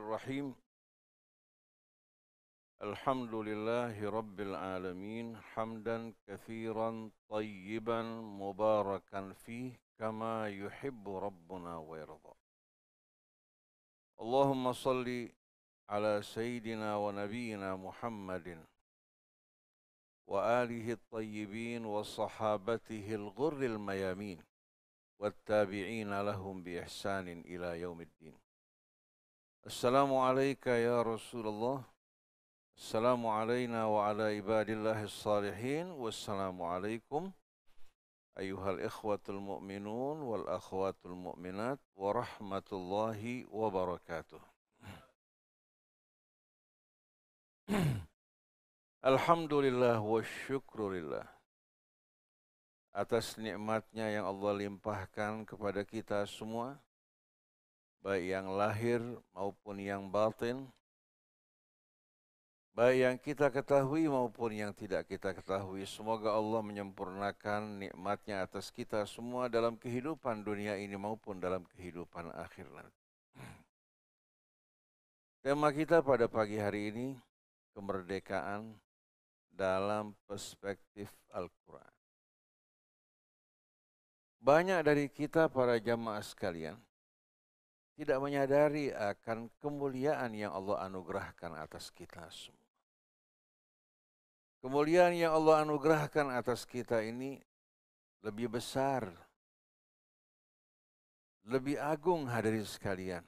Bismillahirrahmanirrahim. Alhamdulillahi Rabbil Alamin. Hamdan kathiran tayyiban mubarakan fih kama yuhibbu Rabbuna wa yarda. Allahumma salli ala Sayyidina wa Nabiyyina Muhammadin wa alihi at-tayyibin wa sahabatihi al-ghurril mayamin wattabi'ina lahum bi ihsanin ila yaumiddin. Assalamu alayka ya Rasulullah. Assalamu alayna wa ala ibadillahis salihin. Wassalamu alaikum ayuhal ikhwatul mu'minun wal akhwatul mu'minat wa rahmatullahi wa barakatuh. Alhamdulillah wa syukrulillah atas nikmatnya yang Allah limpahkan kepada kita semua, baik yang lahir maupun yang batin, baik yang kita ketahui maupun yang tidak kita ketahui. Semoga Allah menyempurnakan nikmatnya atas kita semua dalam kehidupan dunia ini maupun dalam kehidupan akhir nanti. Tema kita pada pagi hari ini, kemerdekaan dalam perspektif Al-Quran. Banyak dari kita para jamaah sekalian tidak menyadari akan kemuliaan yang Allah anugerahkan atas kita semua. Kemuliaan yang Allah anugerahkan atas kita ini lebih besar, lebih agung hadirin sekalian,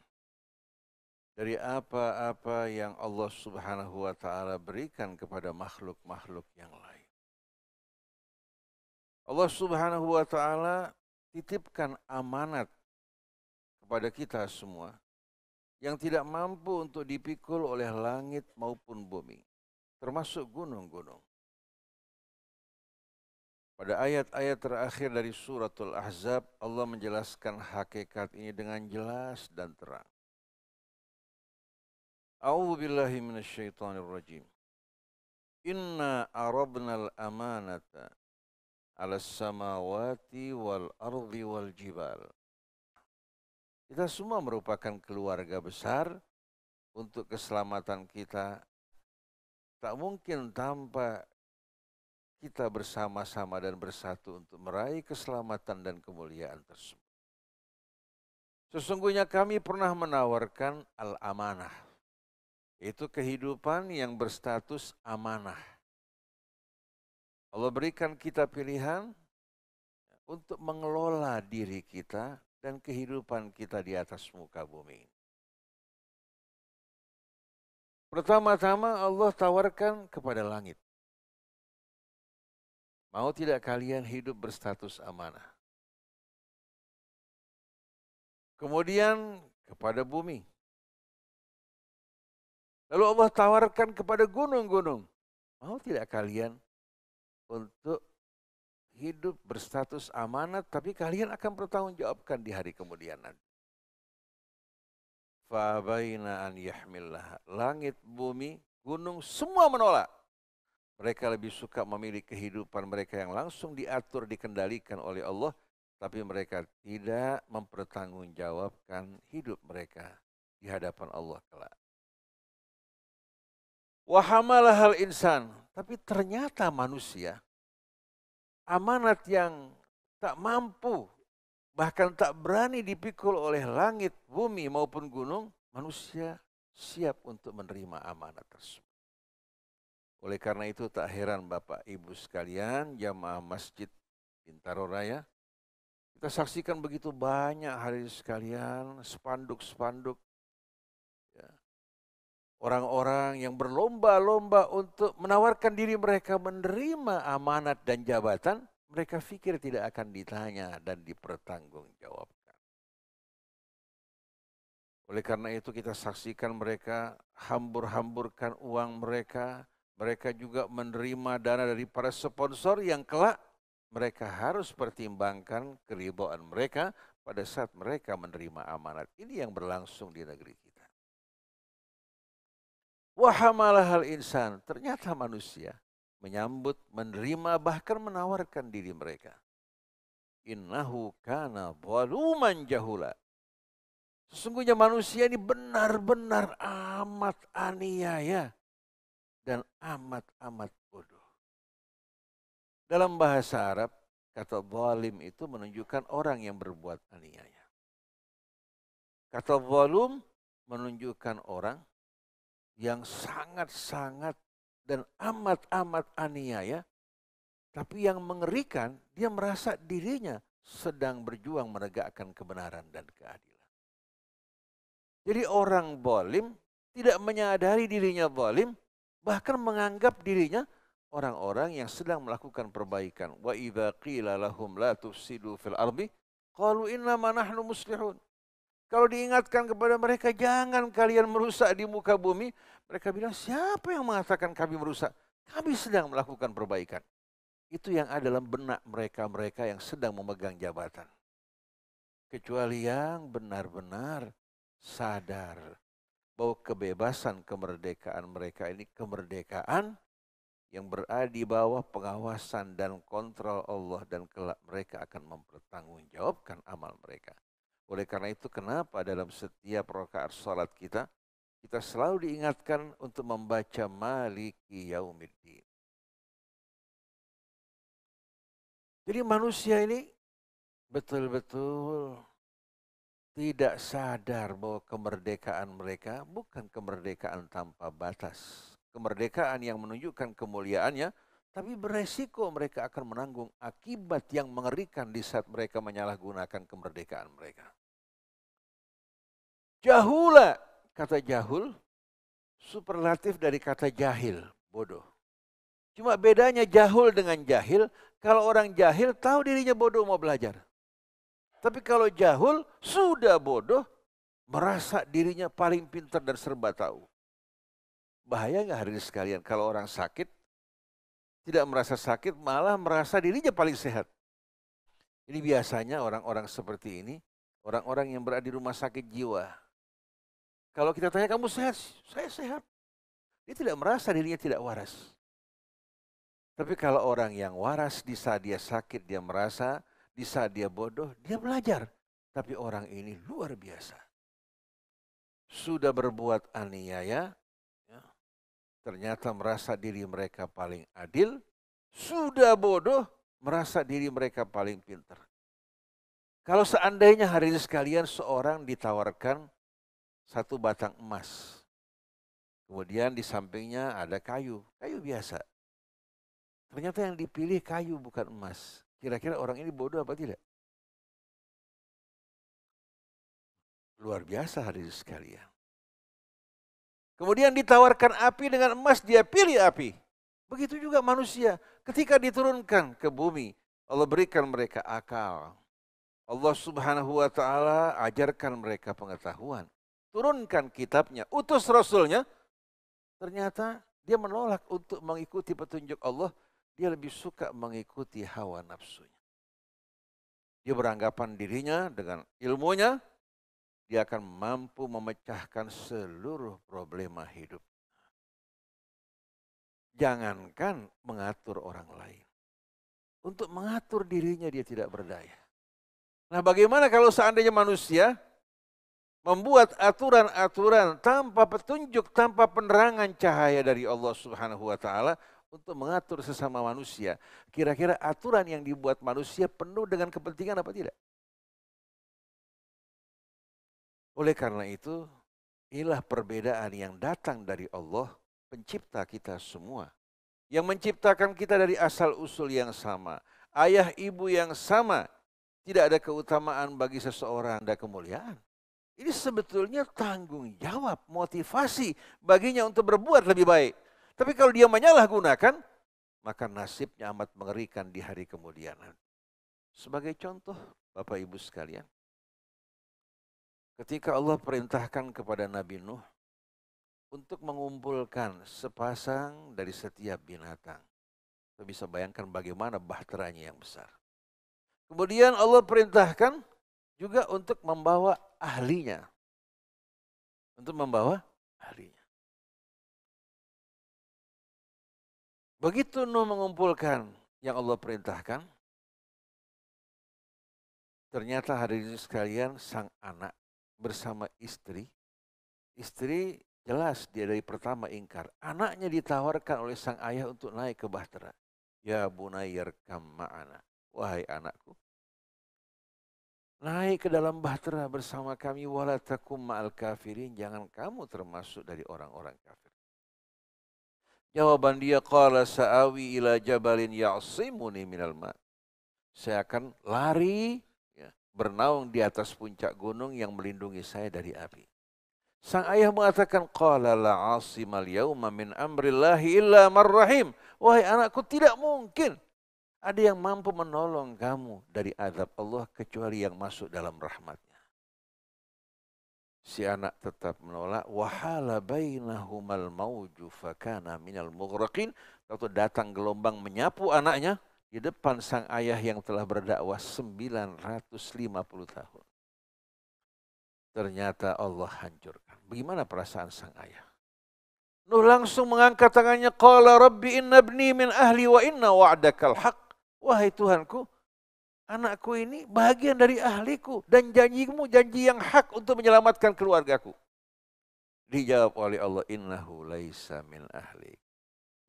dari apa-apa yang Allah Subhanahu wa Ta'ala berikan kepada makhluk-makhluk yang lain. Allah Subhanahu wa Ta'ala titipkan amanat kepada kita semua yang tidak mampu untuk dipikul oleh langit maupun bumi, termasuk gunung-gunung. Pada ayat-ayat terakhir dari suratul Ahzab, Allah menjelaskan hakikat ini dengan jelas dan terang. A'udzu billahi minasyaitonir rajim. Inna aradnal amanata 'alas samawati wal ardi wal jibal. Kita semua merupakan keluarga besar. Untuk keselamatan kita tak mungkin tanpa kita bersama-sama dan bersatu untuk meraih keselamatan dan kemuliaan tersebut. Sesungguhnya kami pernah menawarkan al-amanah, yaitu kehidupan yang berstatus amanah. Allah berikan kita pilihan untuk mengelola diri kita dan kehidupan kita di atas muka bumi. Pertama-tama Allah tawarkan kepada langit. Mau tidak kalian hidup berstatus amanah? Kemudian kepada bumi. Lalu Allah tawarkan kepada gunung-gunung. Mau tidak kalian untuk hidup berstatus amanat, tapi kalian akan bertanggungjawabkan di hari kemudian nanti. Fa'abaina an yahmillah. Langit, bumi, gunung semua menolak. Mereka lebih suka memilih kehidupan mereka yang langsung diatur, dikendalikan oleh Allah, tapi mereka tidak mempertanggungjawabkan hidup mereka di hadapan Allah kelak. Wa hamalahal insan, tapi ternyata manusia amanat yang tak mampu, bahkan tak berani dipikul oleh langit, bumi maupun gunung, manusia siap untuk menerima amanat tersebut. Oleh karena itu tak heran Bapak Ibu sekalian, jamaah Masjid Bintaro Raya, kita saksikan begitu banyak hadirin sekalian, spanduk-spanduk, ya, orang-orang yang berlomba-lomba untuk menawarkan diri mereka menerima amanat dan jabatan, mereka pikir tidak akan ditanya dan dipertanggungjawabkan. Oleh karena itu kita saksikan mereka hambur-hamburkan uang mereka. Mereka juga menerima dana dari para sponsor yang kelak mereka harus pertimbangkan keridhaan mereka pada saat mereka menerima amanat. Ini yang berlangsung di negeri kita. Wa hamalahal insan, ternyata manusia menyambut, menerima, bahkan menawarkan diri mereka. Innahu kana zaluman jahula. Sesungguhnya manusia ini benar-benar amat aniaya dan amat-amat bodoh. Dalam bahasa Arab, kata zalim itu menunjukkan orang yang berbuat aniaya. Kata zalum menunjukkan orang yang sangat-sangat dan amat-amat aniaya, tapi yang mengerikan, dia merasa dirinya sedang berjuang menegakkan kebenaran dan keadilan. Jadi orang zalim tidak menyadari dirinya zalim, bahkan menganggap dirinya orang-orang yang sedang melakukan perbaikan. Wa idza qila lahum la tufsidu fil ardi qalu innama nahnu muslihun. Kalau diingatkan kepada mereka, jangan kalian merusak di muka bumi, mereka bilang, siapa yang mengatakan kami merusak? Kami sedang melakukan perbaikan. Itu yang ada dalam benak mereka-mereka yang sedang memegang jabatan. Kecuali yang benar-benar sadar bahwa kebebasan kemerdekaan mereka ini kemerdekaan yang berada di bawah pengawasan dan kontrol Allah, dan kelak mereka akan mempertanggungjawabkan amal mereka. Oleh karena itu, kenapa dalam setiap rakaat salat kita selalu diingatkan untuk membaca Maliki Yaumiddin. Jadi manusia ini betul-betul tidak sadar bahwa kemerdekaan mereka bukan kemerdekaan tanpa batas. Kemerdekaan yang menunjukkan kemuliaannya, tapi beresiko mereka akan menanggung akibat yang mengerikan di saat mereka menyalahgunakan kemerdekaan mereka. Jahula, kata jahul, superlatif dari kata jahil, bodoh. Cuma bedanya jahul dengan jahil, kalau orang jahil tahu dirinya bodoh mau belajar. Tapi kalau jahul sudah bodoh, merasa dirinya paling pintar dan serba tahu. Bahaya nggak hadirin sekalian kalau orang sakit, tidak merasa sakit, malah merasa dirinya paling sehat. Ini biasanya orang-orang seperti ini, orang-orang yang berada di rumah sakit jiwa. Kalau kita tanya, kamu sehat? Saya sehat. Dia tidak merasa dirinya tidak waras. Tapi kalau orang yang waras, di saat dia sakit, dia merasa, di saat dia bodoh, dia belajar. Tapi orang ini luar biasa. Sudah berbuat aniaya, ya, ternyata merasa diri mereka paling adil. Sudah bodoh, merasa diri mereka paling pintar. Kalau seandainya hari ini sekalian seorang ditawarkan satu batang emas. Kemudian di sampingnya ada kayu biasa. Ternyata yang dipilih kayu bukan emas. Kira-kira orang ini bodoh apa tidak? Luar biasa hadirin sekalian. Kemudian ditawarkan api dengan emas, dia pilih api. Begitu juga manusia. Ketika diturunkan ke bumi, Allah berikan mereka akal. Allah Subhanahu wa ta'ala ajarkan mereka pengetahuan. Turunkan kitabnya, utus rasulnya. Ternyata dia menolak untuk mengikuti petunjuk Allah. Dia lebih suka mengikuti hawa nafsunya. Dia beranggapan dirinya dengan ilmunya, dia akan mampu memecahkan seluruh problema hidup. Jangankan mengatur orang lain. Untuk mengatur dirinya dia tidak berdaya. Nah, bagaimana kalau seandainya manusia membuat aturan-aturan tanpa petunjuk, tanpa penerangan cahaya dari Allah Subhanahu wa ta'ala untuk mengatur sesama manusia. Kira-kira aturan yang dibuat manusia penuh dengan kepentingan apa tidak? Oleh karena itu, inilah perbedaan yang datang dari Allah, pencipta kita semua. Yang menciptakan kita dari asal-usul yang sama. Ayah ibu yang sama. Tidak ada keutamaan bagi seseorang dan kemuliaan. Ini sebetulnya tanggung jawab, motivasi baginya untuk berbuat lebih baik. Tapi kalau dia menyalahgunakan, maka nasibnya amat mengerikan di hari kemudian. Sebagai contoh, Bapak Ibu sekalian, ketika Allah perintahkan kepada Nabi Nuh untuk mengumpulkan sepasang dari setiap binatang, kita bisa bayangkan bagaimana bahteranya yang besar. Kemudian Allah perintahkan juga untuk membawa ahlinya. Untuk membawa ahlinya. Begitu Nuh mengumpulkan yang Allah perintahkan, ternyata hadirin sekalian sang anak bersama istri. Istri jelas dia dari pertama ingkar. Anaknya ditawarkan oleh sang ayah untuk naik ke bahtera. Ya bunayyarkam ma'ana. Wahai anakku, naik ke dalam bahtera bersama kami. Wala takum ma'al kafirin. Jangan kamu termasuk dari orang-orang kafir. Jawaban dia, qala sa'awi ila jabalin ya'simuni minal ma'. Saya akan lari, ya, bernaung di atas puncak gunung yang melindungi saya dari api. Sang ayah mengatakan, qala la 'asimal yauma min amrillahi illa man rahim. Wahai anakku, tidak mungkin ada yang mampu menolong kamu dari azab Allah kecuali yang masuk dalam rahmatnya. Si anak tetap menolak. Wahala bainahumal mauju fakana minal mughraqin. Waktu datang gelombang menyapu anaknya di depan sang ayah yang telah berdakwah 950 tahun. Ternyata Allah hancurkan. Bagaimana perasaan sang ayah? Nuh langsung mengangkat tangannya. Qala rabbi inna ibni min ahli wa inna wa'dakal haq. Wahai Tuhanku, anakku ini bagian dari ahliku dan janjimu janji yang hak untuk menyelamatkan keluargaku. Dijawab oleh Allah, innahu laisa min ahli.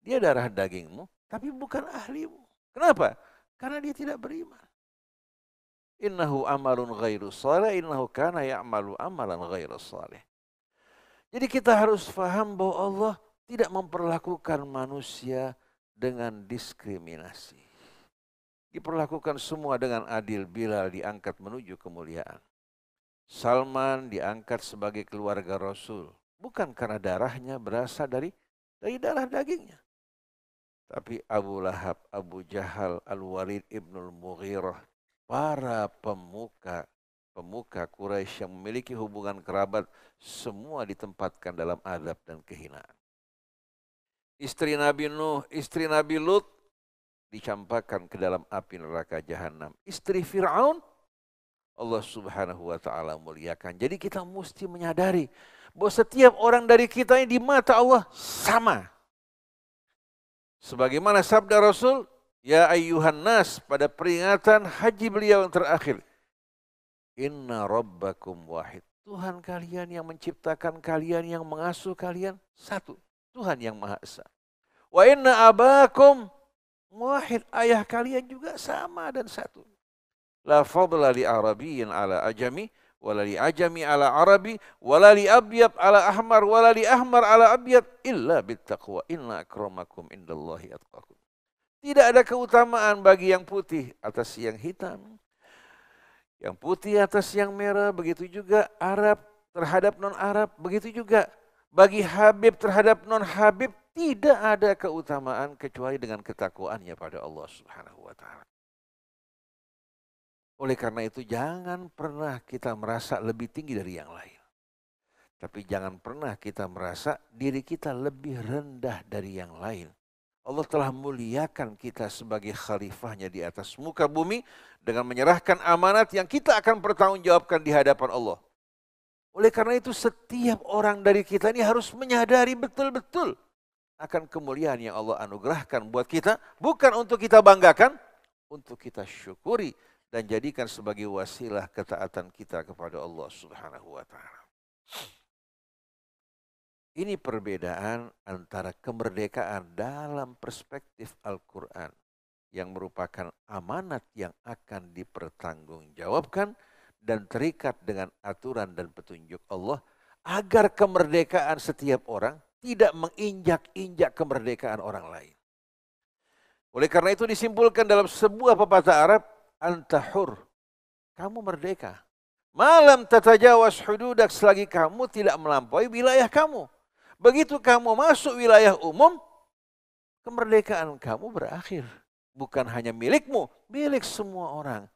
Dia darah dagingmu, tapi bukan ahlimu. Kenapa? Karena dia tidak beriman. Innahu amalun ghairu salih, innahu kana ya'malu amalan ghairu salih. Jadi kita harus paham bahwa Allah tidak memperlakukan manusia dengan diskriminasi. Diperlakukan semua dengan adil. Bilal diangkat menuju kemuliaan. Salman diangkat sebagai keluarga Rasul. Bukan karena darahnya berasal dari darah dagingnya. Tapi Abu Lahab, Abu Jahal, Al-Walid ibnul Mughirah, para pemuka Quraisy yang memiliki hubungan kerabat, semua ditempatkan dalam azab dan kehinaan. Istri Nabi Nuh, istri Nabi Lut, dicampakkan ke dalam api neraka jahanam. Istri Fir'aun, Allah subhanahu wa ta'ala muliakan. Jadi kita mesti menyadari bahwa setiap orang dari kita ini di mata Allah sama. Sebagaimana sabda Rasul, ya ayyuhan nas, pada peringatan haji beliau yang terakhir. Inna rabbakum wahid. Tuhan kalian yang menciptakan kalian, yang mengasuh kalian, satu. Tuhan yang Maha Esa. Wa inna abakum wahid, ayah kalian juga sama dan satu. La fadla li arabiyyin ala ajami, wala li ajami ala arabi, wala li abyad ala ahmar, wala li ahmar ala abyad, illa bittaqwa. Inna akramakum indallahi atqakum. Tidak ada keutamaan bagi yang putih atas yang hitam, yang putih atas yang merah, begitu juga Arab terhadap non-Arab, begitu juga bagi Habib terhadap non-Habib. Tidak ada keutamaan kecuali dengan ketakwaannya pada Allah subhanahu wa ta'ala. Oleh karena itu jangan pernah kita merasa lebih tinggi dari yang lain. Tapi jangan pernah kita merasa diri kita lebih rendah dari yang lain. Allah telah muliakan kita sebagai khalifahnya di atas muka bumi dengan menyerahkan amanat yang kita akan bertanggungjawabkan di hadapan Allah. Oleh karena itu setiap orang dari kita ini harus menyadari betul-betul akan kemuliaan yang Allah anugerahkan buat kita, bukan untuk kita banggakan, untuk kita syukuri dan jadikan sebagai wasilah ketaatan kita kepada Allah subhanahu wa ta'ala. Ini perbedaan antara kemerdekaan dalam perspektif Al-Quran yang merupakan amanat yang akan dipertanggungjawabkan dan terikat dengan aturan dan petunjuk Allah agar kemerdekaan setiap orang tidak menginjak-injak kemerdekaan orang lain. Oleh karena itu disimpulkan dalam sebuah pepatah Arab, antahur, kamu merdeka. Malam tatajawaz hududak, selagi kamu tidak melampaui wilayah kamu. Begitu kamu masuk wilayah umum, kemerdekaan kamu berakhir. Bukan hanya milikmu, milik semua orang.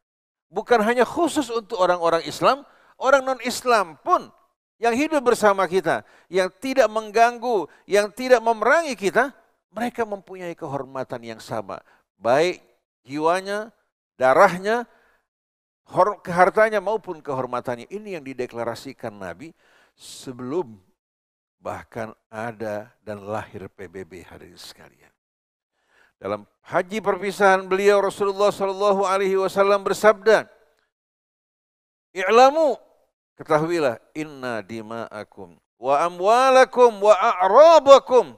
Bukan hanya khusus untuk orang-orang Islam, orang non-Islam pun yang hidup bersama kita, yang tidak mengganggu, yang tidak memerangi kita, mereka mempunyai kehormatan yang sama. Baik jiwanya, darahnya, hartanya maupun kehormatannya. Ini yang dideklarasikan Nabi sebelum bahkan ada dan lahir PBB hadirin sekalian. Dalam haji perpisahan beliau Rasulullah SAW bersabda, "I'lamu Ketahuilah, inna dima'akum wa amwalakum wa a'rabakum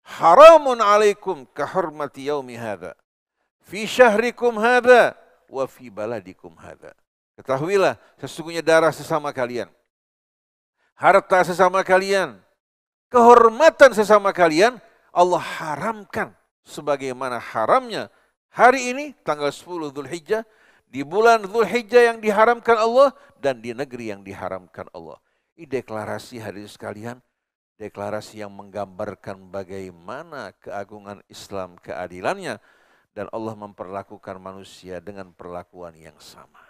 haramun alaikum kahurmati yaumi hadha fi syahrikum hadha wa fi baladikum hadha. Ketahuilah, sesungguhnya darah sesama kalian, harta sesama kalian, kehormatan sesama kalian Allah haramkan sebagaimana haramnya hari ini tanggal 10 Dzulhijjah, di bulan Dzulhijjah yang diharamkan Allah dan di negeri yang diharamkan Allah. Ini deklarasi hadirin sekalian, deklarasi yang menggambarkan bagaimana keagungan Islam, keadilannya, dan Allah memperlakukan manusia dengan perlakuan yang sama.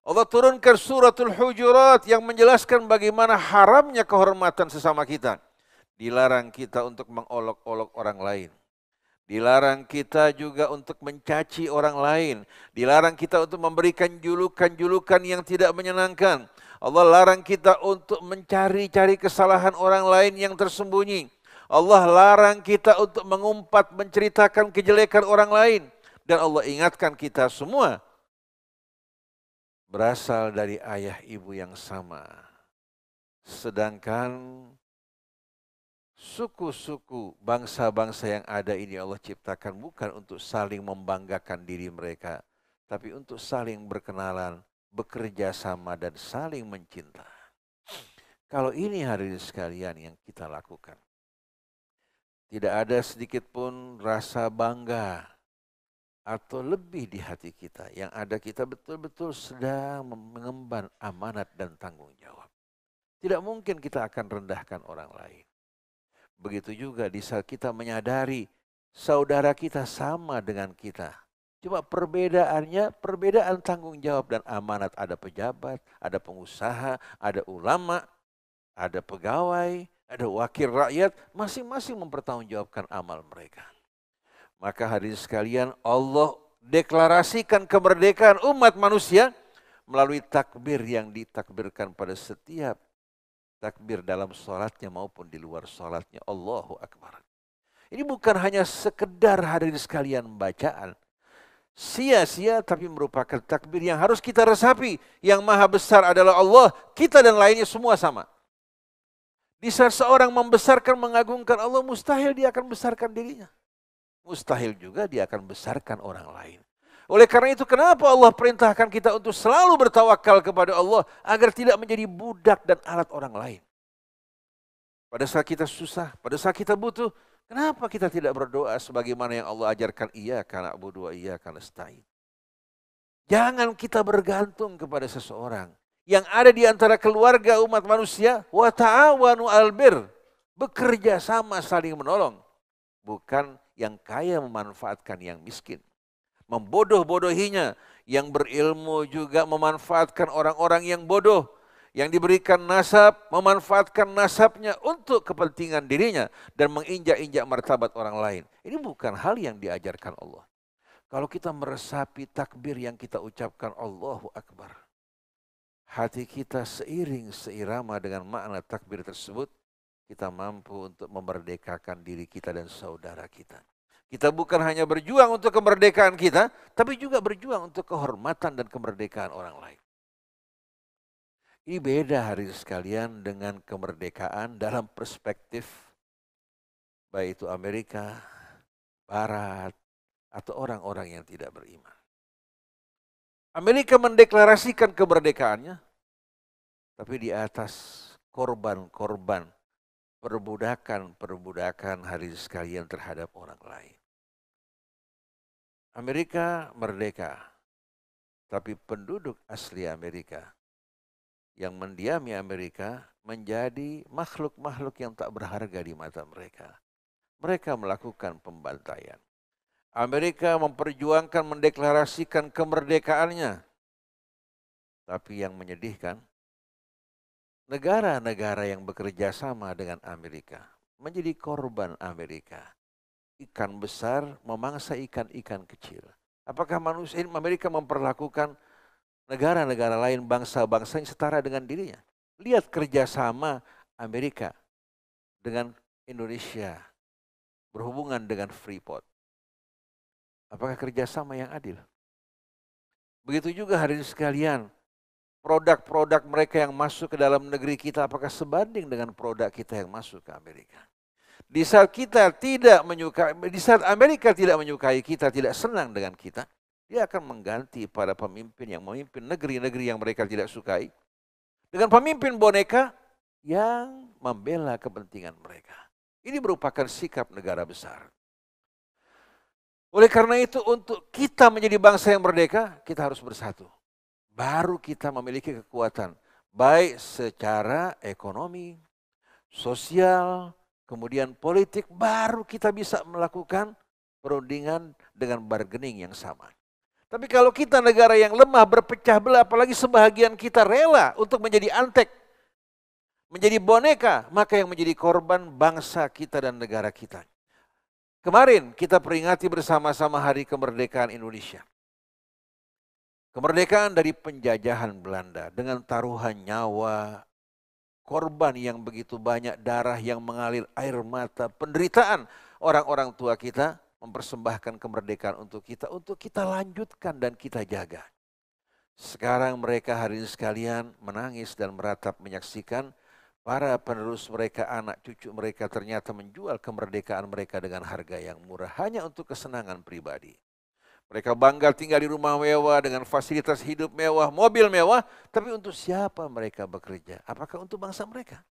Allah turunkan suratul Hujurat yang menjelaskan bagaimana haramnya kehormatan sesama kita. Dilarang kita untuk mengolok-olok orang lain. Dilarang kita juga untuk mencaci orang lain. Dilarang kita untuk memberikan julukan-julukan yang tidak menyenangkan. Allah larang kita untuk mencari-cari kesalahan orang lain yang tersembunyi. Allah larang kita untuk mengumpat, menceritakan kejelekan orang lain. Dan Allah ingatkan kita semua berasal dari ayah ibu yang sama. Sedangkan suku-suku, bangsa-bangsa yang ada ini Allah ciptakan bukan untuk saling membanggakan diri mereka, tapi untuk saling berkenalan, bekerja sama, dan saling mencinta. Kalau ini hadirin sekalian yang kita lakukan, tidak ada sedikit pun rasa bangga atau lebih di hati kita. Yang ada kita betul-betul sedang mengemban amanat dan tanggung jawab. Tidak mungkin kita akan rendahkan orang lain. Begitu juga di saat kita menyadari saudara kita sama dengan kita. Cuma perbedaannya, perbedaan tanggung jawab dan amanat. Ada pejabat, ada pengusaha, ada ulama, ada pegawai, ada wakil rakyat. Masing-masing mempertanggungjawabkan amal mereka. Maka hadirin sekalian, Allah deklarasikan kemerdekaan umat manusia melalui takbir yang ditakbirkan pada setiap takbir dalam sholatnya maupun di luar sholatnya. Allahu Akbar. Ini bukan hanya sekedar hadirin sekalian bacaan sia-sia, tapi merupakan takbir yang harus kita resapi. Yang maha besar adalah Allah, kita dan lainnya semua sama. Di saat seorang membesarkan, mengagungkan Allah, mustahil dia akan besarkan dirinya. Mustahil juga dia akan besarkan orang lain. Oleh karena itu, kenapa Allah perintahkan kita untuk selalu bertawakal kepada Allah agar tidak menjadi budak dan alat orang lain. Pada saat kita susah, pada saat kita butuh, kenapa kita tidak berdoa sebagaimana yang Allah ajarkan? Iyyaka na'budu wa iyyaka nasta'in. Jangan kita bergantung kepada seseorang. Yang ada di antara keluarga umat manusia, wa ta'awanu 'alal birr, bekerja sama saling menolong. Bukan yang kaya memanfaatkan yang miskin, membodoh-bodohinya. Yang berilmu juga memanfaatkan orang-orang yang bodoh. Yang diberikan nasab, memanfaatkan nasabnya untuk kepentingan dirinya dan menginjak-injak martabat orang lain. Ini bukan hal yang diajarkan Allah. Kalau kita meresapi takbir yang kita ucapkan Allahu Akbar, hati kita seiring seirama dengan makna takbir tersebut, kita mampu untuk memerdekakan diri kita dan saudara kita. Kita bukan hanya berjuang untuk kemerdekaan kita, tapi juga berjuang untuk kehormatan dan kemerdekaan orang lain. Ini beda hari sekalian dengan kemerdekaan dalam perspektif baik itu Amerika, Barat, atau orang-orang yang tidak beriman. Amerika mendeklarasikan kemerdekaannya, tapi di atas korban-korban perbudakan hari sekalian terhadap orang lain. Amerika merdeka, tapi penduduk asli Amerika yang mendiami Amerika menjadi makhluk-makhluk yang tak berharga di mata mereka. Mereka melakukan pembantaian. Amerika memperjuangkan, mendeklarasikan kemerdekaannya. Tapi yang menyedihkan, negara-negara yang bekerja sama dengan Amerika menjadi korban Amerika. Ikan besar memangsa ikan-ikan kecil. Apakah manusia Amerika memperlakukan negara-negara lain, bangsa-bangsa yang setara dengan dirinya? Lihat kerjasama Amerika dengan Indonesia berhubungan dengan Freeport. Apakah kerjasama yang adil? Begitu juga hadirin sekalian, produk-produk mereka yang masuk ke dalam negeri kita, apakah sebanding dengan produk kita yang masuk ke Amerika? Di saat kita tidak menyukai, di saat Amerika tidak menyukai kita, tidak senang dengan kita, dia akan mengganti para pemimpin yang memimpin negeri-negeri yang mereka tidak sukai dengan pemimpin boneka yang membela kepentingan mereka. Ini merupakan sikap negara besar. Oleh karena itu, untuk kita menjadi bangsa yang merdeka, kita harus bersatu. Baru kita memiliki kekuatan, baik secara ekonomi, sosial, kemudian politik, baru kita bisa melakukan perundingan dengan bargaining yang sama. Tapi kalau kita negara yang lemah, berpecah belah, apalagi sebahagian kita rela untuk menjadi antek, menjadi boneka, maka yang menjadi korban bangsa kita dan negara kita. Kemarin kita peringati bersama-sama Hari Kemerdekaan Indonesia. Kemerdekaan dari penjajahan Belanda dengan taruhan nyawa, korban yang begitu banyak, darah yang mengalir, air mata, penderitaan orang-orang tua kita mempersembahkan kemerdekaan untuk kita lanjutkan dan kita jaga. Sekarang mereka hari ini sekalian menangis dan meratap menyaksikan para penerus mereka, anak cucu mereka ternyata menjual kemerdekaan mereka dengan harga yang murah hanya untuk kesenangan pribadi. Mereka bangga tinggal di rumah mewah dengan fasilitas hidup mewah, mobil mewah. Tapi untuk siapa mereka bekerja? Apakah untuk bangsa mereka?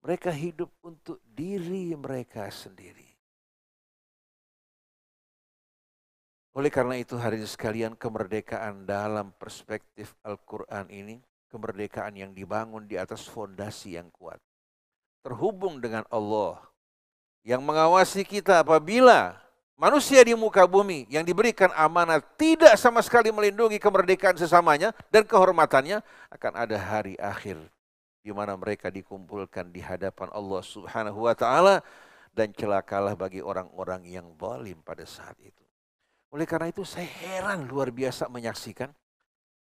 Mereka hidup untuk diri mereka sendiri. Oleh karena itu hari ini sekalian, kemerdekaan dalam perspektif Al-Quran ini, kemerdekaan yang dibangun di atas fondasi yang kuat. Terhubung dengan Allah yang mengawasi kita apabila manusia di muka bumi yang diberikan amanat tidak sama sekali melindungi kemerdekaan sesamanya dan kehormatannya, akan ada hari akhir di mana mereka dikumpulkan di hadapan Allah Subhanahu wa taala dan celakalah bagi orang-orang yang zalim pada saat itu. Oleh karena itu saya heran luar biasa menyaksikan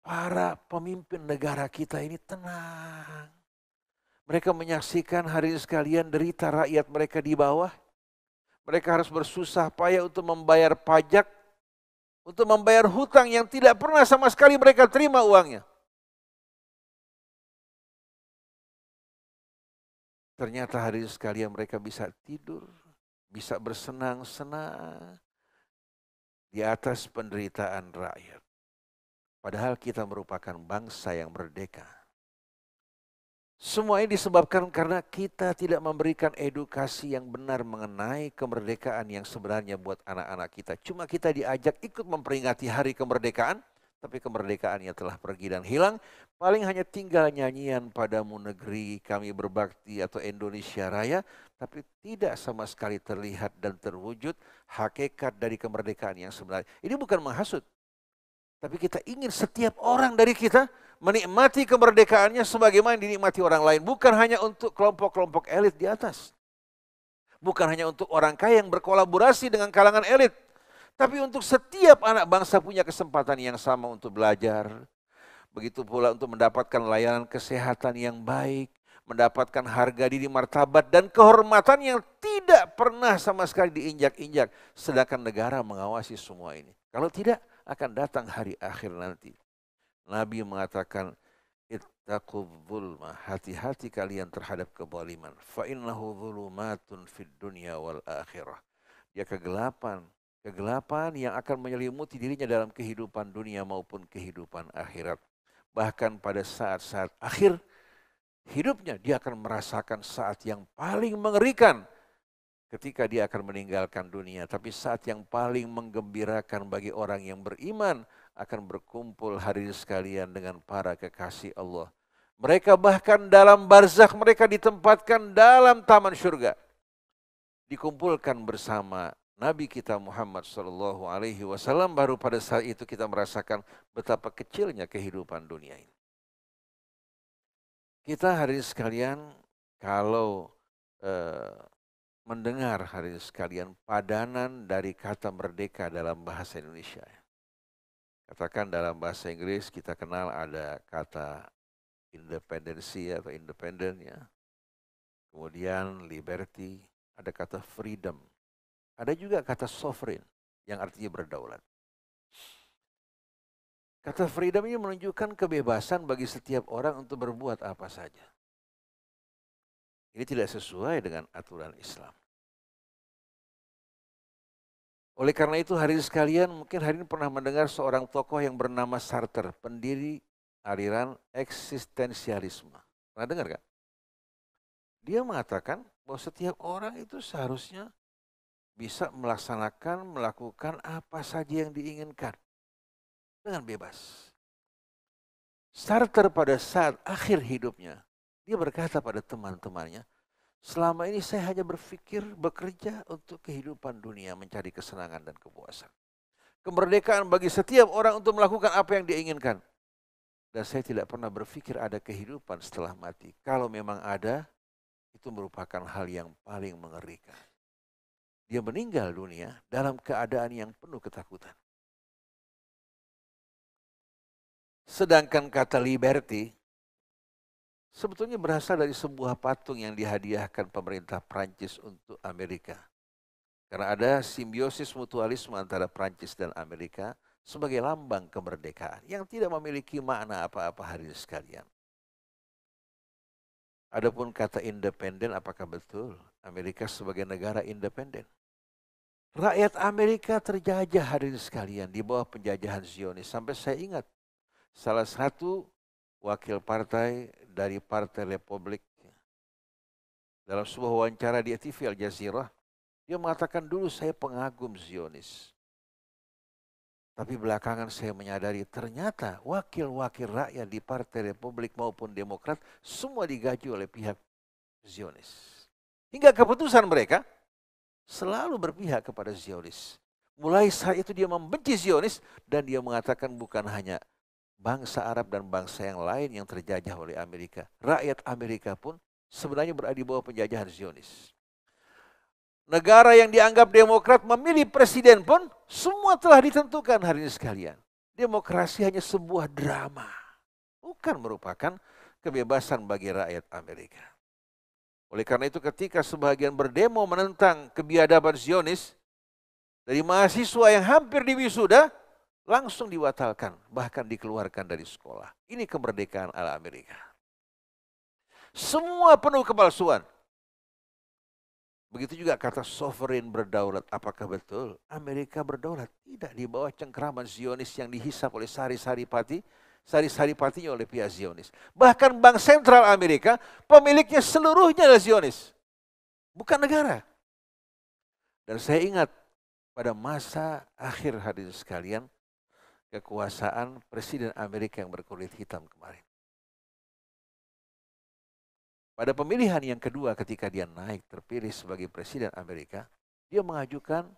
para pemimpin negara kita ini tenang. Mereka menyaksikan hari ini sekalian derita rakyat mereka di bawah. Mereka harus bersusah payah untuk membayar pajak, untuk membayar hutang yang tidak pernah sama sekali mereka terima uangnya. Ternyata hari ini sekalian mereka bisa tidur, bisa bersenang-senang di atas penderitaan rakyat. Padahal kita merupakan bangsa yang merdeka. Semua ini disebabkan karena kita tidak memberikan edukasi yang benar mengenai kemerdekaan yang sebenarnya buat anak-anak kita. Cuma kita diajak ikut memperingati hari kemerdekaan, tapi kemerdekaannya telah pergi dan hilang. Paling hanya tinggal nyanyian padamu negeri kami berbakti atau Indonesia Raya, tapi tidak sama sekali terlihat dan terwujud hakikat dari kemerdekaan yang sebenarnya. Ini bukan menghasut, tapi kita ingin setiap orang dari kita menikmati kemerdekaannya sebagaimana dinikmati orang lain. Bukan hanya untuk kelompok-kelompok elit di atas. Bukan hanya untuk orang kaya yang berkolaborasi dengan kalangan elit. Tapi untuk setiap anak bangsa punya kesempatan yang sama untuk belajar. Begitu pula untuk mendapatkan layanan kesehatan yang baik. Mendapatkan harga diri, martabat, dan kehormatan yang tidak pernah sama sekali diinjak-injak. Sedangkan negara mengawasi semua ini. Kalau tidak, akan datang hari akhir nanti. Nabi mengatakan, ittaqul zulma, hati-hati kalian terhadap kezaliman. Fa innahu zulumatun fid dunya wal akhirah. Dia kegelapan yang akan menyelimuti dirinya dalam kehidupan dunia maupun kehidupan akhirat. Bahkan pada saat-saat akhir hidupnya dia akan merasakan saat yang paling mengerikan ketika dia akan meninggalkan dunia. Tapi saat yang paling menggembirakan bagi orang yang beriman akan berkumpul hari ini sekalian dengan para kekasih Allah. Mereka bahkan dalam barzakh mereka ditempatkan dalam taman surga. Dikumpulkan bersama Nabi kita Muhammad SAW. Baru pada saat itu kita merasakan betapa kecilnya kehidupan dunia ini. Kita hari ini sekalian kalau mendengar hari ini sekalian padanan dari kata merdeka dalam bahasa Indonesia. Katakan dalam bahasa Inggris kita kenal ada kata independensi atau independen ya. Kemudian liberty, ada kata freedom. Ada juga kata sovereign yang artinya berdaulat. Kata freedom ini menunjukkan kebebasan bagi setiap orang untuk berbuat apa saja. Ini tidak sesuai dengan aturan Islam. Oleh karena itu hadirin sekalian, mungkin hari ini pernah mendengar seorang tokoh yang bernama Sartre, pendiri aliran eksistensialisme. Pernah dengar kan? Dia mengatakan bahwa setiap orang itu seharusnya bisa melakukan apa saja yang diinginkan dengan bebas. Sartre pada saat akhir hidupnya, dia berkata pada teman-temannya, selama ini saya hanya berpikir bekerja untuk kehidupan dunia, mencari kesenangan dan kepuasan. Kemerdekaan bagi setiap orang untuk melakukan apa yang diinginkan. Dan saya tidak pernah berpikir ada kehidupan setelah mati. Kalau memang ada, itu merupakan hal yang paling mengerikan. Dia meninggal dunia dalam keadaan yang penuh ketakutan. Sedangkan kata liberty sebetulnya berasal dari sebuah patung yang dihadiahkan pemerintah Prancis untuk Amerika. Karena ada simbiosis mutualisme antara Prancis dan Amerika sebagai lambang kemerdekaan yang tidak memiliki makna apa-apa hadirin sekalian. Adapun kata independen, apakah betul Amerika sebagai negara independen? Rakyat Amerika terjajah hadirin sekalian di bawah penjajahan Zionis. Sampai saya ingat salah satu wakil partai dari Partai Republik dalam sebuah wawancara di TV Al Jazeera, dia mengatakan dulu saya pengagum Zionis. Tapi belakangan saya menyadari ternyata wakil-wakil rakyat di Partai Republik maupun Demokrat semua digaji oleh pihak Zionis. Hingga keputusan mereka selalu berpihak kepada Zionis. Mulai saat itu dia membenci Zionis dan dia mengatakan bukan hanya bangsa Arab dan bangsa yang lain yang terjajah oleh Amerika. Rakyat Amerika pun sebenarnya berada di bawah penjajahan Zionis. Negara yang dianggap demokrat memilih presiden pun semua telah ditentukan hari ini sekalian. Demokrasi hanya sebuah drama, bukan merupakan kebebasan bagi rakyat Amerika. Oleh karena itu ketika sebagian berdemo menentang kebiadaban Zionis, dari mahasiswa yang hampir diwisuda, langsung diwatalkan, bahkan dikeluarkan dari sekolah. Ini kemerdekaan ala Amerika. Semua penuh kepalsuan. Begitu juga kata sovereign berdaulat. Apakah betul Amerika berdaulat? Tidak, di bawah cengkraman Zionis yang dihisap oleh sari-saripatinya oleh pihak Zionis. Bahkan Bank Sentral Amerika, pemiliknya seluruhnya adalah Zionis. Bukan negara. Dan saya ingat pada masa akhir hadirin sekalian, kekuasaan Presiden Amerika yang berkulit hitam kemarin. Pada pemilihan yang kedua ketika dia naik terpilih sebagai Presiden Amerika, dia mengajukan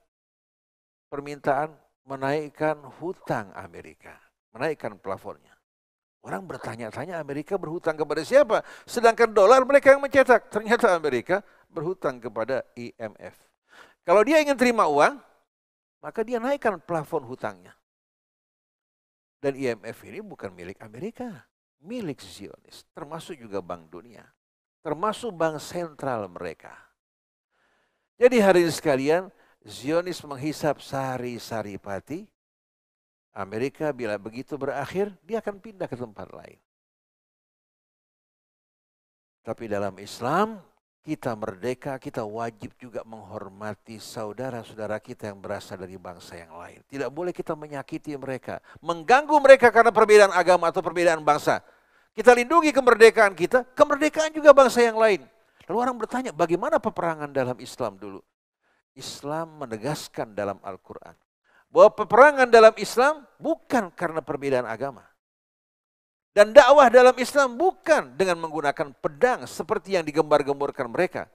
permintaan menaikkan hutang Amerika, menaikkan plafonnya. Orang bertanya-tanya Amerika berhutang kepada siapa? Sedangkan dolar mereka yang mencetak. Ternyata Amerika berhutang kepada IMF. Kalau dia ingin terima uang, maka dia naikkan plafon hutangnya. Dan IMF ini bukan milik Amerika, milik Zionis, termasuk juga Bank Dunia, termasuk bank sentral mereka. Jadi hari ini sekalian, Zionis menghisap sari-saripati. Amerika bila begitu berakhir, dia akan pindah ke tempat lain. Tapi dalam Islam, kita merdeka, kita wajib juga menghormati saudara-saudara kita yang berasal dari bangsa yang lain. Tidak boleh kita menyakiti mereka, mengganggu mereka karena perbedaan agama atau perbedaan bangsa. Kita lindungi kemerdekaan kita, kemerdekaan juga bangsa yang lain. Lalu orang bertanya, bagaimana peperangan dalam Islam dulu? Islam menegaskan dalam Al-Quran bahwa peperangan dalam Islam bukan karena perbedaan agama. Dan dakwah dalam Islam bukan dengan menggunakan pedang seperti yang digembar-gemborkan mereka.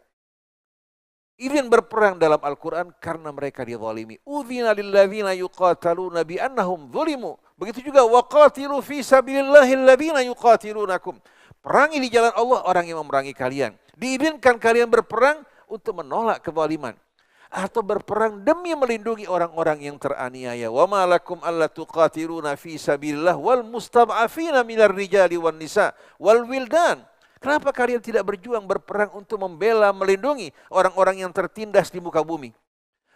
Izin berperang dalam Al-Quran karena mereka dizalimi. Udzina lilladzina yuqataluna bi annahum zulimu. Begitu juga waqatilu fi sabilillahil ladzina yuqatilunakum. Perangi di jalan Allah orang yang memerangi kalian. Diizinkan kalian berperang untuk menolak kezaliman atau berperang demi melindungi orang-orang yang teraniaya. Wa ma lakum alla tuqatiluna fi sabilillah wal mustad'afina minar rijali wan nisa wal wildan. Kenapa kalian tidak berjuang berperang untuk membela, melindungi orang-orang yang tertindas di muka bumi?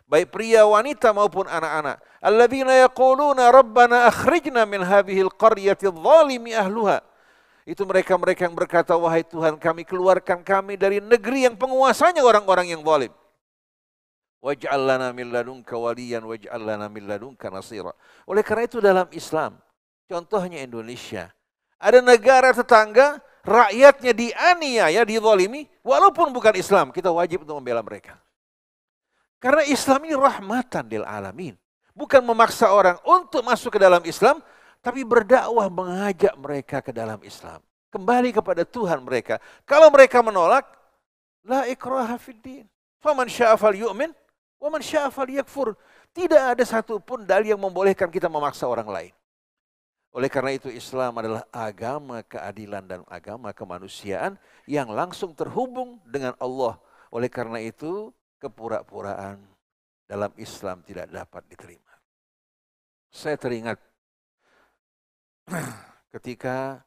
baik pria, wanita maupun anak-anak. Alladzina yaquluna rabbana akhrijna min hadhil qaryati dzalimi ahluha. Itu mereka-mereka yang berkata, wahai Tuhan kami, keluarkan kami dari negeri yang penguasanya orang-orang yang zalim. Waj'al lana min ladunka waliyan waj'al lana min ladunka nasira. Oleh karena itu dalam Islam, contohnya Indonesia, ada negara tetangga, rakyatnya dianiaya, dizalimi, walaupun bukan Islam, kita wajib untuk membela mereka. Karena Islam ini rahmatan lil alamin. Bukan memaksa orang untuk masuk ke dalam Islam, tapi berdakwah mengajak mereka ke dalam Islam. Kembali kepada Tuhan mereka. Kalau mereka menolak, la ikraha fid din. Faman syaa falyu'min wa man syaa falyakfur. Tidak ada satupun dalil yang membolehkan kita memaksa orang lain. Oleh karena itu Islam adalah agama keadilan dan agama kemanusiaan yang langsung terhubung dengan Allah. Oleh karena itu kepura-puraan dalam Islam tidak dapat diterima. Saya teringat ketika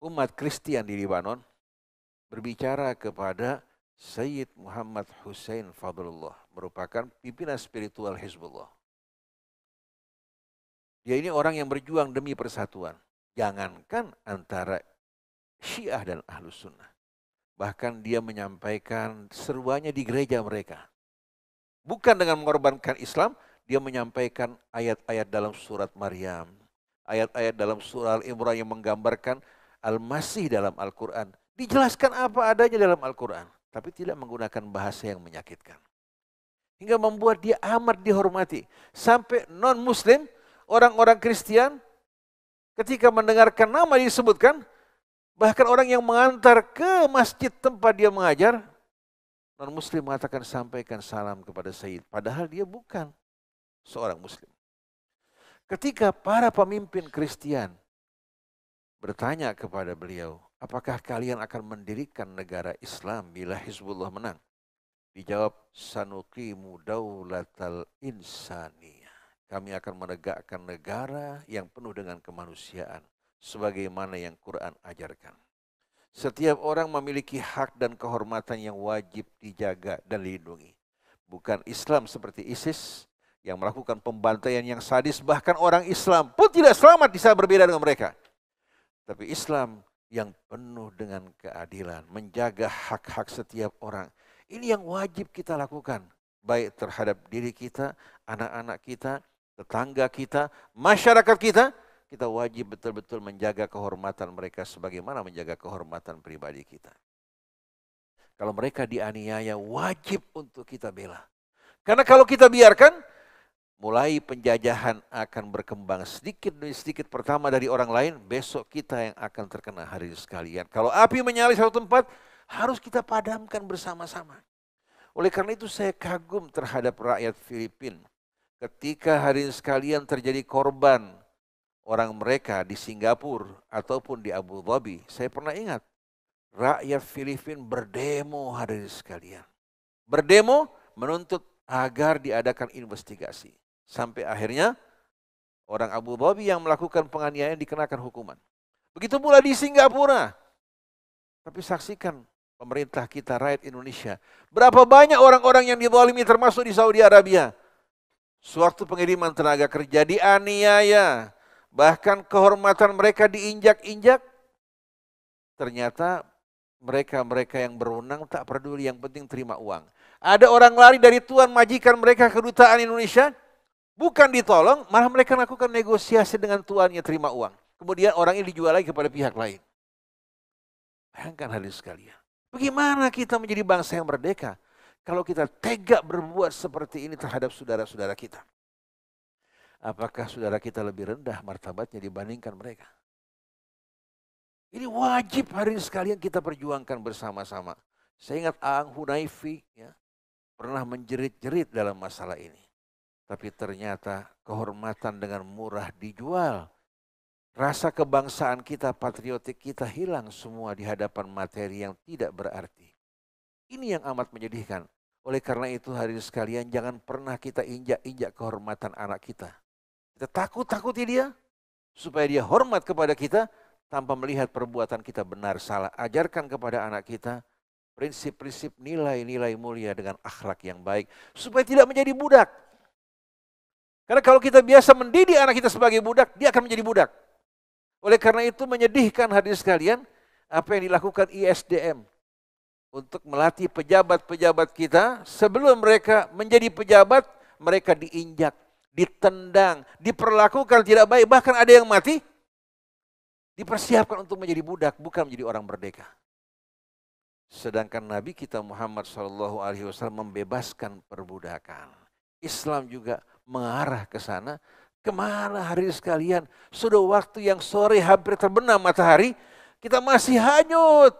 umat Kristen di Libanon berbicara kepada Sayyid Muhammad Hussein Fadlullah, merupakan pimpinan spiritual Hizbullah. Dia ini orang yang berjuang demi persatuan. Jangankan antara Syiah dan Ahlus Sunnah. Bahkan dia menyampaikan seruannya di gereja mereka. Bukan dengan mengorbankan Islam, dia menyampaikan ayat-ayat dalam surat Maryam. Ayat-ayat dalam surah Al-Imran yang menggambarkan Al-Masih dalam Al-Quran. Dijelaskan apa adanya dalam Al-Quran. Tapi tidak menggunakan bahasa yang menyakitkan. Hingga membuat dia amat dihormati. Sampai non-Muslim, orang-orang Kristen, ketika mendengarkan nama disebutkan, bahkan orang yang mengantar ke masjid tempat dia mengajar, non-Muslim mengatakan sampaikan salam kepada Sayyid. Padahal dia bukan seorang Muslim. Ketika para pemimpin Kristen bertanya kepada beliau, apakah kalian akan mendirikan negara Islam bila Hizbullah menang? Dijawab, sanuqimu daulatal insaniyah. Kami akan menegakkan negara yang penuh dengan kemanusiaan, sebagaimana yang Quran ajarkan. Setiap orang memiliki hak dan kehormatan yang wajib dijaga dan dilindungi. Bukan Islam seperti ISIS yang melakukan pembantaian yang sadis, bahkan orang Islam pun tidak selamat di saat berbeda dengan mereka. Tapi Islam yang penuh dengan keadilan, menjaga hak-hak setiap orang. Ini yang wajib kita lakukan, baik terhadap diri kita, anak-anak kita, tetangga kita, masyarakat kita. Kita wajib betul-betul menjaga kehormatan mereka sebagaimana menjaga kehormatan pribadi kita. Kalau mereka dianiaya, wajib untuk kita bela. Karena kalau kita biarkan, mulai penjajahan akan berkembang sedikit demi sedikit, pertama dari orang lain, besok kita yang akan terkena hari sekalian. Kalau api menyala satu tempat, harus kita padamkan bersama-sama. Oleh karena itu saya kagum terhadap rakyat Filipina. Ketika hari sekalian terjadi korban orang mereka di Singapura ataupun di Abu Dhabi, saya pernah ingat rakyat Filipina berdemo hari sekalian. Berdemo menuntut agar diadakan investigasi. Sampai akhirnya orang Abu Dhabi yang melakukan penganiayaan dikenakan hukuman. Begitu pula di Singapura. Tapi saksikan pemerintah kita, rakyat Indonesia. Berapa banyak orang-orang yang dizalimi termasuk di Saudi Arabia. Sewaktu pengiriman tenaga kerja dianiaya. Bahkan kehormatan mereka diinjak-injak. Ternyata mereka-mereka yang berwenang tak peduli, yang penting terima uang. Ada orang lari dari tuan majikan mereka ke kedutaan Indonesia. Bukan ditolong, malah mereka lakukan negosiasi dengan tuannya, terima uang. Kemudian orang ini dijual lagi kepada pihak lain. Bayangkan hadirin sekalian. Bagaimana kita menjadi bangsa yang merdeka kalau kita tega berbuat seperti ini terhadap saudara-saudara kita? Apakah saudara kita lebih rendah martabatnya dibandingkan mereka? Ini wajib hari ini sekalian kita perjuangkan bersama-sama. Saya ingat Aang Hunayfi ya, pernah menjerit-jerit dalam masalah ini. Tapi ternyata kehormatan dengan murah dijual. Rasa kebangsaan kita, patriotik kita hilang semua di hadapan materi yang tidak berarti. Ini yang amat menyedihkan. Oleh karena itu hari ini sekalian jangan pernah kita injak-injak kehormatan anak kita. Kita takut-takuti dia supaya dia hormat kepada kita tanpa melihat perbuatan kita benar salah. Ajarkan kepada anak kita prinsip-prinsip nilai-nilai mulia dengan akhlak yang baik, supaya tidak menjadi budak. Karena kalau kita biasa mendidik anak kita sebagai budak, dia akan menjadi budak. Oleh karena itu menyedihkan hadirin sekalian, apa yang dilakukan ISDM untuk melatih pejabat-pejabat kita, sebelum mereka menjadi pejabat, mereka diinjak, ditendang, diperlakukan tidak baik, bahkan ada yang mati, dipersiapkan untuk menjadi budak, bukan menjadi orang merdeka. Sedangkan Nabi kita Muhammad SAW membebaskan perbudakan. Islam juga mengarah ke sana. Kemana hari sekalian? Sudah waktu yang sore hampir terbenam matahari, kita masih hanyut.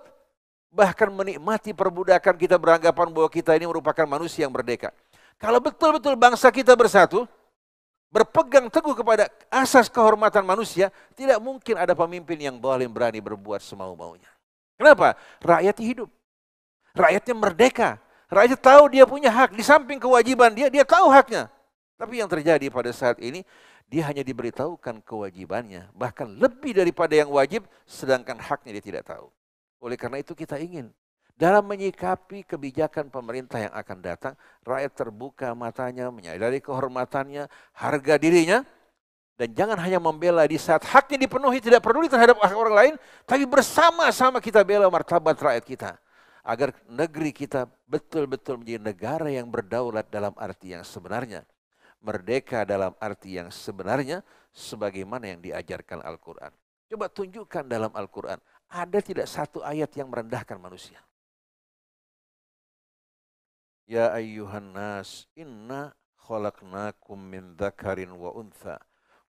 Bahkan menikmati perbudakan, kita beranggapan bahwa kita ini merupakan manusia yang merdeka. Kalau betul-betul bangsa kita bersatu, berpegang teguh kepada asas kehormatan manusia, tidak mungkin ada pemimpin yang zalim berani berbuat semau-maunya. Kenapa? Rakyat hidup. Rakyatnya merdeka. Rakyat tahu dia punya hak. Di samping kewajiban dia tahu haknya. Tapi yang terjadi pada saat ini, dia hanya diberitahukan kewajibannya. Bahkan lebih daripada yang wajib, sedangkan haknya dia tidak tahu. Oleh karena itu kita ingin, dalam menyikapi kebijakan pemerintah yang akan datang, rakyat terbuka matanya, menyadari kehormatannya, harga dirinya, dan jangan hanya membela di saat haknya dipenuhi, tidak peduli terhadap hak orang lain, tapi bersama-sama kita bela martabat rakyat kita. Agar negeri kita betul-betul menjadi negara yang berdaulat dalam arti yang sebenarnya. Merdeka dalam arti yang sebenarnya, sebagaimana yang diajarkan Al-Quran. Coba tunjukkan dalam Al-Quran, ada tidak satu ayat yang merendahkan manusia? Ya ayyuhan nas, inna khalaqnakum min dzakarin wa untha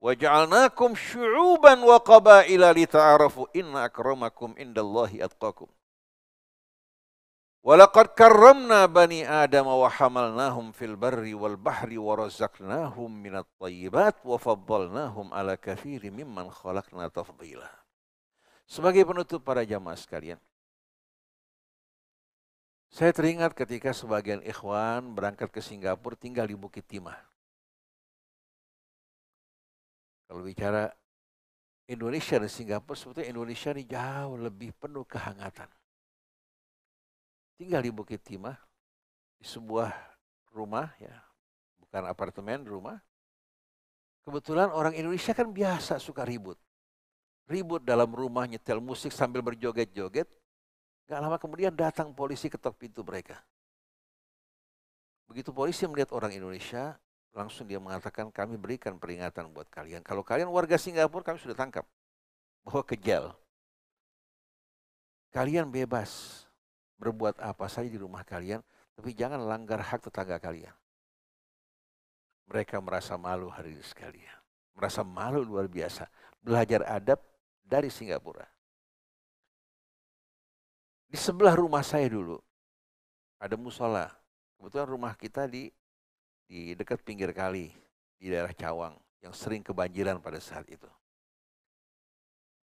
wa ja'alnakum syu'uban wa qabaila lita'arafu inna akramakum indallahi atqakum. Walaqad karramna bani Adam wa hamalnahum fil barri wal bahri wa razaqnahum minat thayyibat wa faddalnahum ala katsirin mimman khalaqna tafdila. Sebagai penutup para jamaah sekalian, saya teringat ketika sebagian ikhwan berangkat ke Singapura tinggal di Bukit Timah. Kalau bicara Indonesia dan Singapura, sebetulnya Indonesia ini jauh lebih penuh kehangatan. Tinggal di Bukit Timah, di sebuah rumah, ya, bukan apartemen, rumah. Kebetulan orang Indonesia kan biasa suka ribut. Ribut dalam rumah, nyetel musik sambil berjoget-joget. Gak lama kemudian datang polisi ketok pintu mereka. Begitu polisi melihat orang Indonesia, langsung dia mengatakan, kami berikan peringatan buat kalian. Kalau kalian warga Singapura, kami sudah tangkap. Bawa ke jail. Kalian bebas berbuat apa saja di rumah kalian, tapi jangan langgar hak tetangga kalian. Mereka merasa malu hari ini sekalian. Merasa malu luar biasa. Belajar adab dari Singapura. Di sebelah rumah saya dulu, ada musola. Kebetulan rumah kita di dekat pinggir kali, di daerah Cawang, yang sering kebanjiran pada saat itu.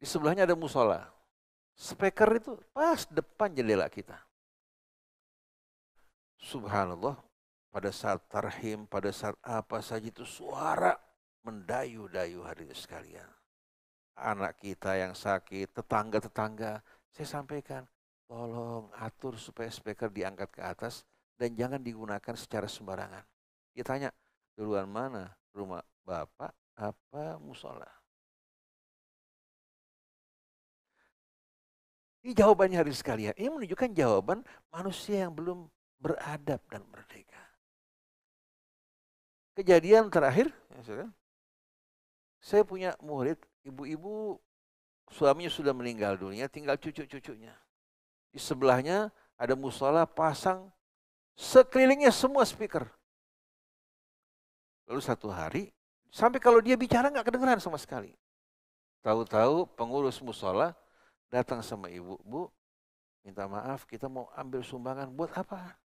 Di sebelahnya ada musola. Speaker itu pas depan jendela kita. Subhanallah, pada saat tarhim, pada saat apa saja itu suara mendayu-dayu hadirin sekalian. Anak kita yang sakit, tetangga-tetangga, saya sampaikan, tolong atur supaya speaker diangkat ke atas dan jangan digunakan secara sembarangan. Dia tanya, duluan mana? Rumah bapak apa musola? Ini jawabannya hadirin sekalian. Ini menunjukkan jawaban manusia yang belum beradab dan merdeka. Kejadian terakhir, saya punya murid, ibu-ibu suaminya sudah meninggal dunia, tinggal cucu-cucunya. Di sebelahnya ada musola pasang sekelilingnya semua speaker. Lalu satu hari, sampai kalau dia bicara nggak kedengeran sama sekali. Tahu-tahu pengurus musola datang sama ibu, Bu, minta maaf, kita mau ambil sumbangan. Buat apa?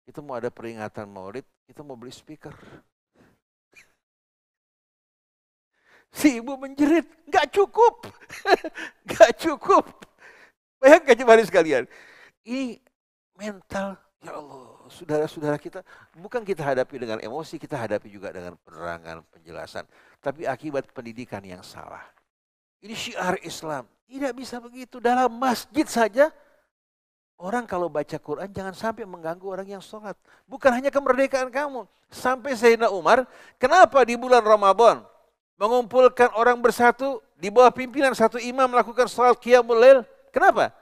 Kita mau ada peringatan Maulid, kita mau beli speaker. Si ibu menjerit, nggak cukup. Nggak cukup. Bayangkan coba sekalian. Ini mental, ya Allah, saudara-saudara kita, bukan kita hadapi dengan emosi, kita hadapi juga dengan penerangan, penjelasan. Tapi akibat pendidikan yang salah. Ini syiar Islam. Tidak bisa begitu. Dalam masjid saja Orang kalau baca Quran jangan sampai mengganggu orang yang sholat. Bukan hanya kemerdekaan kamu. Sampai Sayyidina Umar, kenapa di bulan Ramadan mengumpulkan orang bersatu di bawah pimpinan satu imam melakukan sholat qiyamul lail? Kenapa?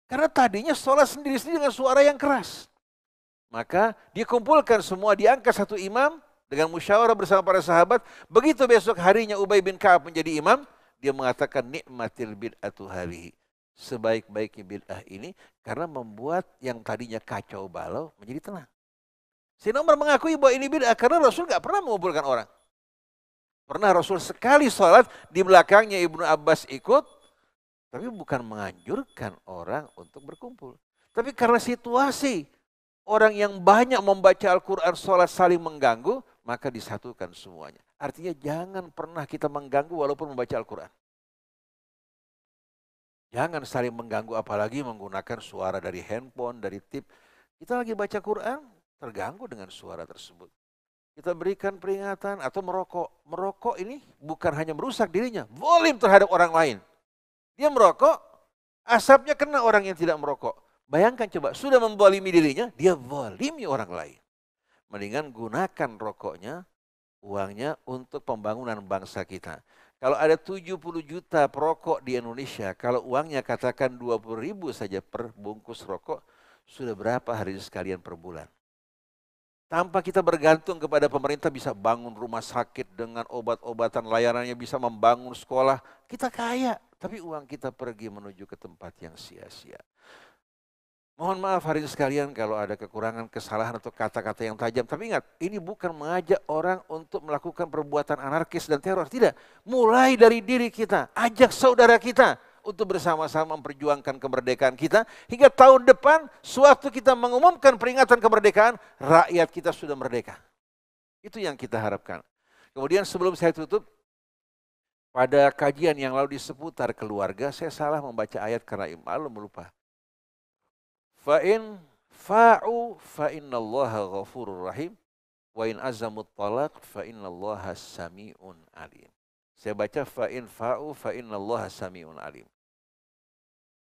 Karena tadinya sholat sendiri-sendiri dengan suara yang keras. Maka dikumpulkan semua, diangkat satu imam dengan musyawarah bersama para sahabat. Begitu besok harinya Ubay bin Ka'ab menjadi imam, dia mengatakan nikmatil bid'atu halihi. Sebaik-baiknya bid'ah ini karena membuat yang tadinya kacau balau menjadi tenang. Sayyidina Umar mengakui bahwa ini bid'ah karena Rasul nggak pernah mengumpulkan orang. Pernah Rasul sekali sholat, di belakangnya Ibnu Abbas ikut, tapi bukan menganjurkan orang untuk berkumpul. Tapi karena situasi orang yang banyak membaca Al-Quran, sholat saling mengganggu, maka disatukan semuanya. Artinya jangan pernah kita mengganggu walaupun membaca Al-Quran. Jangan saling mengganggu, apalagi menggunakan suara dari handphone, dari tip. Kita lagi baca Quran, terganggu dengan suara tersebut. Kita berikan peringatan atau merokok. Merokok ini bukan hanya merusak dirinya, zalim terhadap orang lain. Dia merokok, asapnya kena orang yang tidak merokok. Bayangkan coba, sudah menzalimi dirinya, dia zalimi orang lain. Mendingan gunakan rokoknya, uangnya untuk pembangunan bangsa kita. Kalau ada 70 juta perokok di Indonesia, kalau uangnya katakan 20.000 saja per bungkus rokok, sudah berapa hari sekalian per bulan? Tanpa kita bergantung kepada pemerintah bisa bangun rumah sakit dengan obat-obatan, layanannya bisa membangun sekolah. Kita kaya, tapi uang kita pergi menuju ke tempat yang sia-sia. Mohon maaf hari ini sekalian kalau ada kekurangan, kesalahan atau kata-kata yang tajam. Tapi ingat, ini bukan mengajak orang untuk melakukan perbuatan anarkis dan teror. Tidak, mulai dari diri kita, ajak saudara kita untuk bersama-sama memperjuangkan kemerdekaan kita. Hingga tahun depan, sewaktu kita mengumumkan peringatan kemerdekaan, rakyat kita sudah merdeka. Itu yang kita harapkan. Kemudian sebelum saya tutup, pada kajian yang lalu di seputar keluarga, saya salah membaca ayat karena malu melupa. Fa'in fa'u fa'innallaha ghafurur rahim wa in azamut talaq fa'innallaha sami'un alim. Saya baca fa'in fa'u fa'innallaha sami'un alim.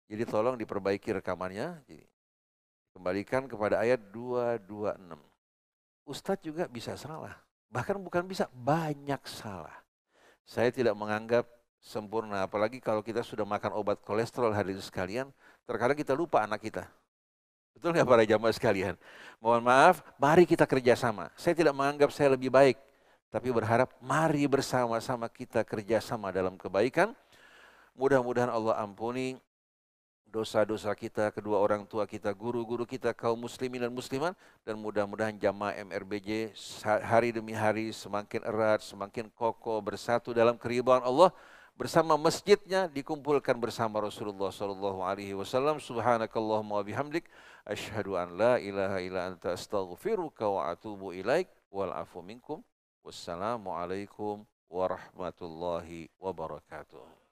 Jadi tolong diperbaiki rekamannya. Jadi, kembalikan kepada ayat 226. Ustadz juga bisa salah. Bahkan bukan bisa, banyak salah. Saya tidak menganggap sempurna. Apalagi kalau kita sudah makan obat kolesterol hadirin sekalian, terkadang kita lupa anak kita. Betul nggak para jamaah sekalian? Mohon maaf, mari kita kerjasama. Saya tidak menganggap saya lebih baik, tapi berharap mari bersama-sama kita kerjasama dalam kebaikan. Mudah-mudahan Allah ampuni dosa-dosa kita, kedua orang tua kita, guru-guru kita, kaum muslimin dan muslimat, dan mudah-mudahan jamaah MRBJ hari demi hari semakin erat, semakin kokoh, bersatu dalam keridhaan Allah. Bersama masjidnya dikumpulkan bersama Rasulullah SAW. Subhanakallahumma wa bihamdik, asyhadu an la ilaha illa anta astaghfiruka wa atubu ilaik, wal afu minkum. Wassalamualaikum warahmatullahi wabarakatuh.